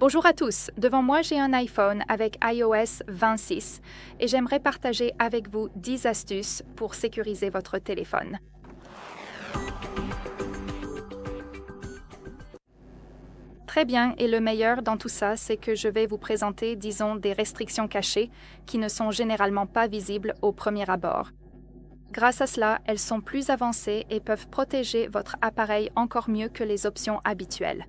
Bonjour à tous, devant moi j'ai un iPhone avec iOS 26 et j'aimerais partager avec vous 10 astuces pour sécuriser votre téléphone. Très bien, et le meilleur dans tout ça, c'est que je vais vous présenter, disons, des restrictions cachées qui ne sont généralement pas visibles au premier abord. Grâce à cela, elles sont plus avancées et peuvent protéger votre appareil encore mieux que les options habituelles.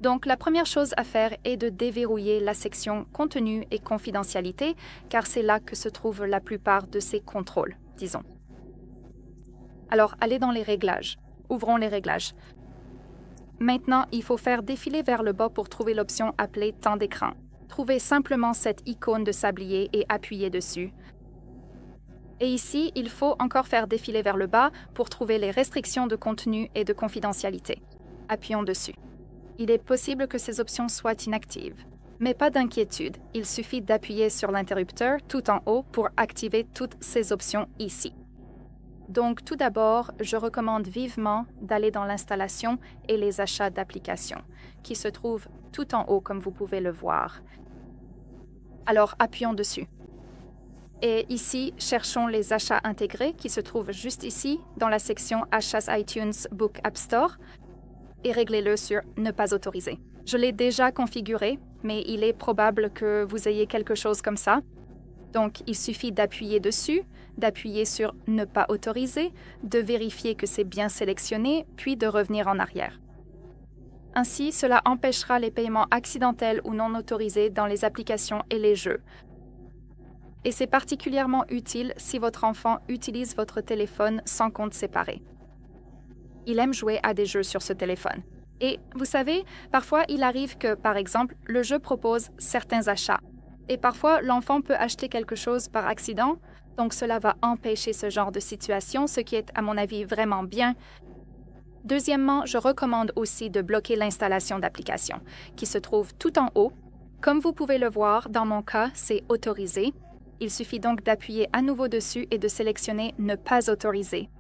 Donc, la première chose à faire est de déverrouiller la section Contenu et confidentialité, car c'est là que se trouvent la plupart de ces contrôles, disons. Alors, allez dans les réglages. Ouvrons les réglages. Maintenant, il faut faire défiler vers le bas pour trouver l'option appelée Temps d'écran. Trouvez simplement cette icône de sablier et appuyez dessus. Et ici, il faut encore faire défiler vers le bas pour trouver les restrictions de contenu et de confidentialité. Appuyons dessus. Il est possible que ces options soient inactives. Mais pas d'inquiétude, il suffit d'appuyer sur l'interrupteur tout en haut pour activer toutes ces options ici. Donc tout d'abord, je recommande vivement d'aller dans l'installation et les achats d'applications, qui se trouvent tout en haut comme vous pouvez le voir. Alors appuyons dessus. Et ici, cherchons les achats intégrés qui se trouvent juste ici, dans la section Achats iTunes Book App Store, et réglez-le sur Ne pas autoriser. Je l'ai déjà configuré, mais il est probable que vous ayez quelque chose comme ça. Donc, il suffit d'appuyer dessus, d'appuyer sur Ne pas autoriser, de vérifier que c'est bien sélectionné, puis de revenir en arrière. Ainsi, cela empêchera les paiements accidentels ou non autorisés dans les applications et les jeux. Et c'est particulièrement utile si votre enfant utilise votre téléphone sans compte séparé. Il aime jouer à des jeux sur ce téléphone. Et vous savez, parfois il arrive que, par exemple, le jeu propose certains achats. Et parfois, l'enfant peut acheter quelque chose par accident, donc cela va empêcher ce genre de situation, ce qui est, à mon avis, vraiment bien. Deuxièmement, je recommande aussi de bloquer l'installation d'applications, qui se trouve tout en haut. Comme vous pouvez le voir, dans mon cas, c'est autorisé. Il suffit donc d'appuyer à nouveau dessus et de sélectionner Ne pas autoriser.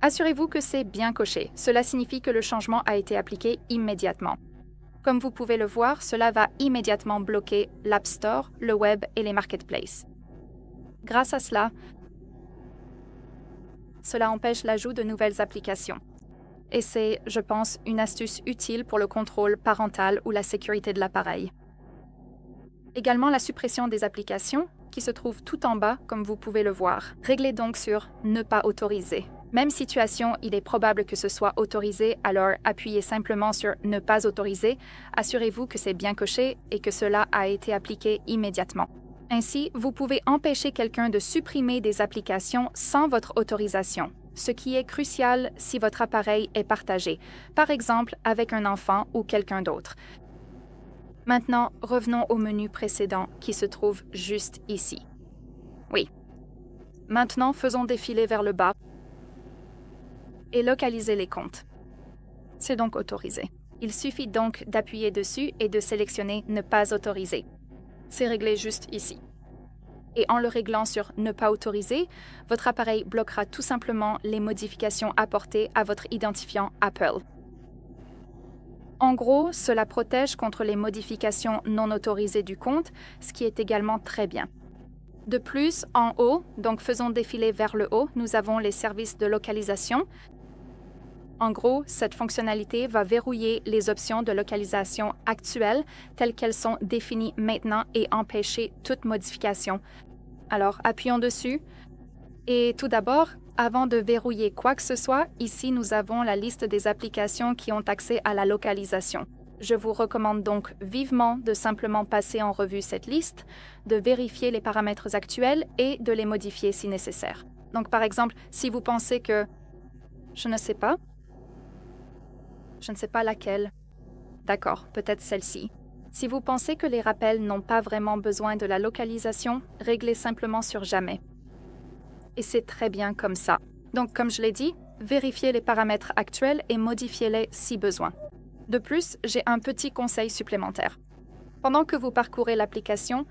Assurez-vous que c'est bien coché. Cela signifie que le changement a été appliqué immédiatement. Comme vous pouvez le voir, cela va immédiatement bloquer l'App Store, le web et les marketplaces. Grâce à cela, cela empêche l'ajout de nouvelles applications. Et c'est, je pense, une astuce utile pour le contrôle parental ou la sécurité de l'appareil. Également la suppression des applications, qui se trouve tout en bas, comme vous pouvez le voir. Réglez donc sur Ne pas autoriser. Même situation, il est probable que ce soit autorisé, alors appuyez simplement sur Ne pas autoriser. Assurez-vous que c'est bien coché et que cela a été appliqué immédiatement. Ainsi, vous pouvez empêcher quelqu'un de supprimer des applications sans votre autorisation, ce qui est crucial si votre appareil est partagé, par exemple avec un enfant ou quelqu'un d'autre. Maintenant, revenons au menu précédent qui se trouve juste ici. Oui. Maintenant, faisons défiler vers le bas et localiser les comptes. C'est donc autorisé. Il suffit donc d'appuyer dessus et de sélectionner Ne pas autoriser. C'est réglé juste ici. Et en le réglant sur Ne pas autoriser, votre appareil bloquera tout simplement les modifications apportées à votre identifiant Apple. En gros, cela protège contre les modifications non autorisées du compte, ce qui est également très bien. De plus, en haut, donc faisons défiler vers le haut, nous avons les services de localisation. En gros, cette fonctionnalité va verrouiller les options de localisation actuelles telles qu'elles sont définies maintenant et empêcher toute modification. Alors, appuyons dessus. Et tout d'abord, avant de verrouiller quoi que ce soit, ici nous avons la liste des applications qui ont accès à la localisation. Je vous recommande donc vivement de simplement passer en revue cette liste, de vérifier les paramètres actuels et de les modifier si nécessaire. Donc par exemple, si vous pensez que je ne sais pas laquelle. D'accord, peut-être celle-ci. Si vous pensez que les rappels n'ont pas vraiment besoin de la localisation, réglez simplement sur Jamais. Et c'est très bien comme ça. Donc, comme je l'ai dit, vérifiez les paramètres actuels et modifiez-les si besoin. De plus, j'ai un petit conseil supplémentaire. Pendant que vous parcourez l'application,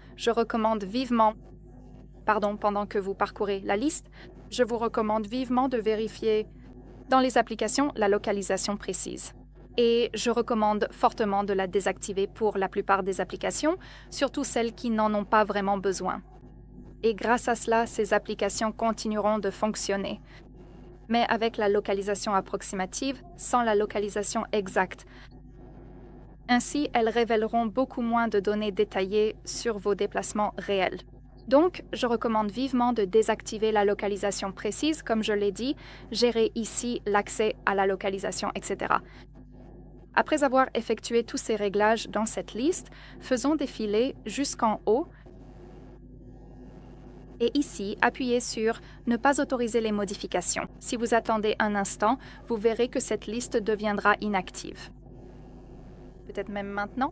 pendant que vous parcourez la liste, je vous recommande vivement de vérifier dans les applications la localisation précise. Et je recommande fortement de la désactiver pour la plupart des applications, surtout celles qui n'en ont pas vraiment besoin. Et grâce à cela, ces applications continueront de fonctionner. Mais avec la localisation approximative, sans la localisation exacte. Ainsi, elles révéleront beaucoup moins de données détaillées sur vos déplacements réels. Donc, je recommande vivement de désactiver la localisation précise, comme je l'ai dit, gérer ici l'accès à la localisation, etc. Après avoir effectué tous ces réglages dans cette liste, faisons défiler jusqu'en haut et ici, appuyez sur « Ne pas autoriser les modifications ». Si vous attendez un instant, vous verrez que cette liste deviendra inactive. Peut-être même maintenant.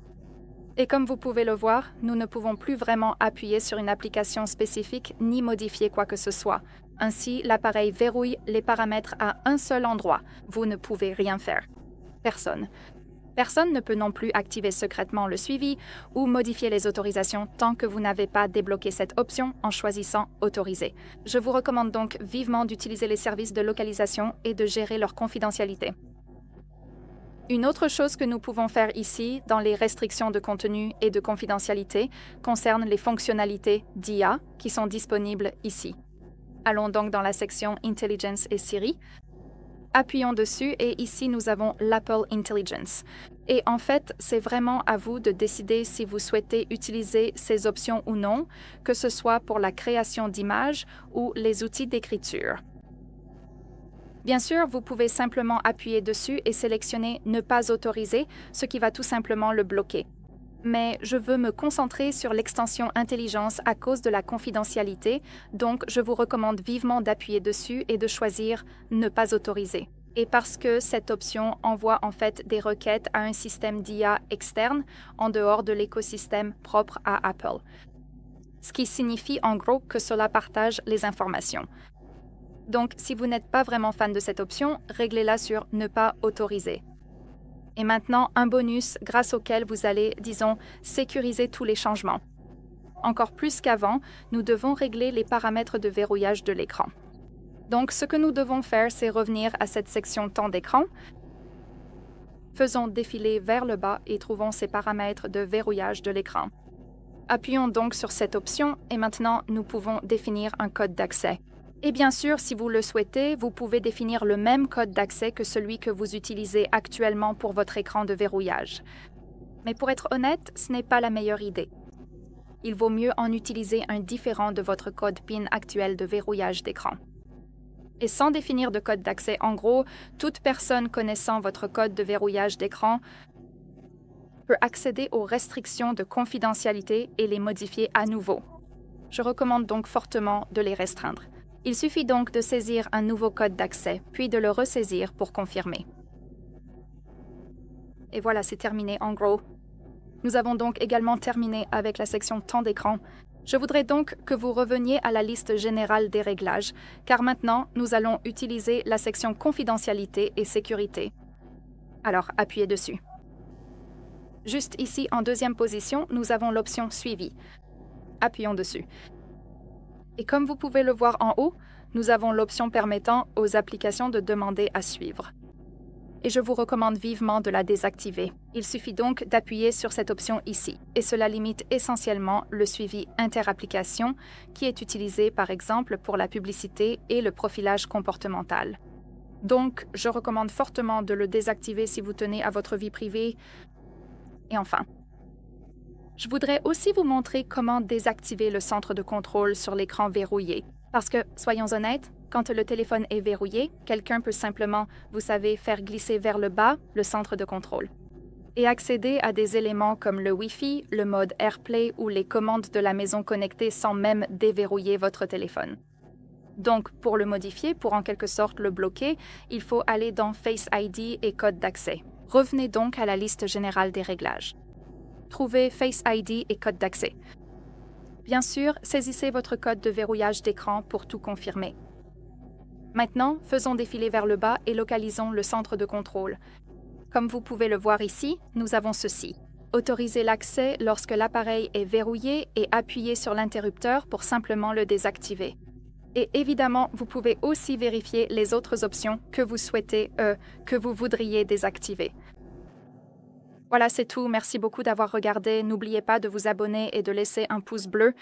Et comme vous pouvez le voir, nous ne pouvons plus vraiment appuyer sur une application spécifique ni modifier quoi que ce soit. Ainsi, l'appareil verrouille les paramètres à un seul endroit. Vous ne pouvez rien faire. Personne. Personne ne peut non plus activer secrètement le suivi ou modifier les autorisations tant que vous n'avez pas débloqué cette option en choisissant « Autoriser ». Je vous recommande donc vivement d'utiliser les services de localisation et de gérer leur confidentialité. Une autre chose que nous pouvons faire ici, dans les restrictions de contenu et de confidentialité, concerne les fonctionnalités d'IA qui sont disponibles ici. Allons donc dans la section Intelligence et Siri. Appuyons dessus et ici nous avons l'Apple Intelligence. Et en fait, c'est vraiment à vous de décider si vous souhaitez utiliser ces options ou non, que ce soit pour la création d'images ou les outils d'écriture. Bien sûr, vous pouvez simplement appuyer dessus et sélectionner « Ne pas autoriser », ce qui va tout simplement le bloquer. Mais je veux me concentrer sur l'extension Intelligence à cause de la confidentialité, donc je vous recommande vivement d'appuyer dessus et de choisir « Ne pas autoriser ». Et parce que cette option envoie en fait des requêtes à un système d'IA externe en dehors de l'écosystème propre à Apple. Ce qui signifie en gros que cela partage les informations. Donc, si vous n'êtes pas vraiment fan de cette option, réglez-la sur « Ne pas autoriser ». Et maintenant, un bonus grâce auquel vous allez, disons, sécuriser tous les changements. Encore plus qu'avant, nous devons régler les paramètres de verrouillage de l'écran. Donc, ce que nous devons faire, c'est revenir à cette section temps d'écran. Faisons défiler vers le bas et trouvons ces paramètres de verrouillage de l'écran. Appuyons donc sur cette option et maintenant, nous pouvons définir un code d'accès. Et bien sûr, si vous le souhaitez, vous pouvez définir le même code d'accès que celui que vous utilisez actuellement pour votre écran de verrouillage. Mais pour être honnête, ce n'est pas la meilleure idée. Il vaut mieux en utiliser un différent de votre code PIN actuel de verrouillage d'écran. Et sans définir de code d'accès, en gros, toute personne connaissant votre code de verrouillage d'écran peut accéder aux restrictions de confidentialité et les modifier à nouveau. Je recommande donc fortement de les restreindre. Il suffit donc de saisir un nouveau code d'accès, puis de le ressaisir pour confirmer. Et voilà, c'est terminé en gros. Nous avons donc également terminé avec la section temps d'écran. Je voudrais donc que vous reveniez à la liste générale des réglages, car maintenant, nous allons utiliser la section confidentialité et sécurité. Alors, appuyez dessus. Juste ici, en deuxième position, nous avons l'option Suivi. Appuyons dessus. Et comme vous pouvez le voir en haut, nous avons l'option permettant aux applications de demander à suivre. Et je vous recommande vivement de la désactiver. Il suffit donc d'appuyer sur cette option ici. Et cela limite essentiellement le suivi interapplication qui est utilisé par exemple pour la publicité et le profilage comportemental. Donc, je recommande fortement de le désactiver si vous tenez à votre vie privée. Et enfin, je voudrais aussi vous montrer comment désactiver le centre de contrôle sur l'écran verrouillé. Parce que, soyons honnêtes, quand le téléphone est verrouillé, quelqu'un peut simplement, vous savez, faire glisser vers le bas le centre de contrôle et accéder à des éléments comme le Wi-Fi, le mode AirPlay ou les commandes de la maison connectée sans même déverrouiller votre téléphone. Donc, pour le modifier, pour en quelque sorte le bloquer, il faut aller dans Face ID et code d'accès. Revenez donc à la liste générale des réglages. Trouvez Face ID et code d'accès. Bien sûr, saisissez votre code de verrouillage d'écran pour tout confirmer. Maintenant, faisons défiler vers le bas et localisons le centre de contrôle. Comme vous pouvez le voir ici, nous avons ceci. Autorisez l'accès lorsque l'appareil est verrouillé et appuyez sur l'interrupteur pour simplement le désactiver. Et évidemment, vous pouvez aussi vérifier les autres options que vous souhaitez, que vous voudriez désactiver. Voilà, c'est tout. Merci beaucoup d'avoir regardé. N'oubliez pas de vous abonner et de laisser un pouce bleu.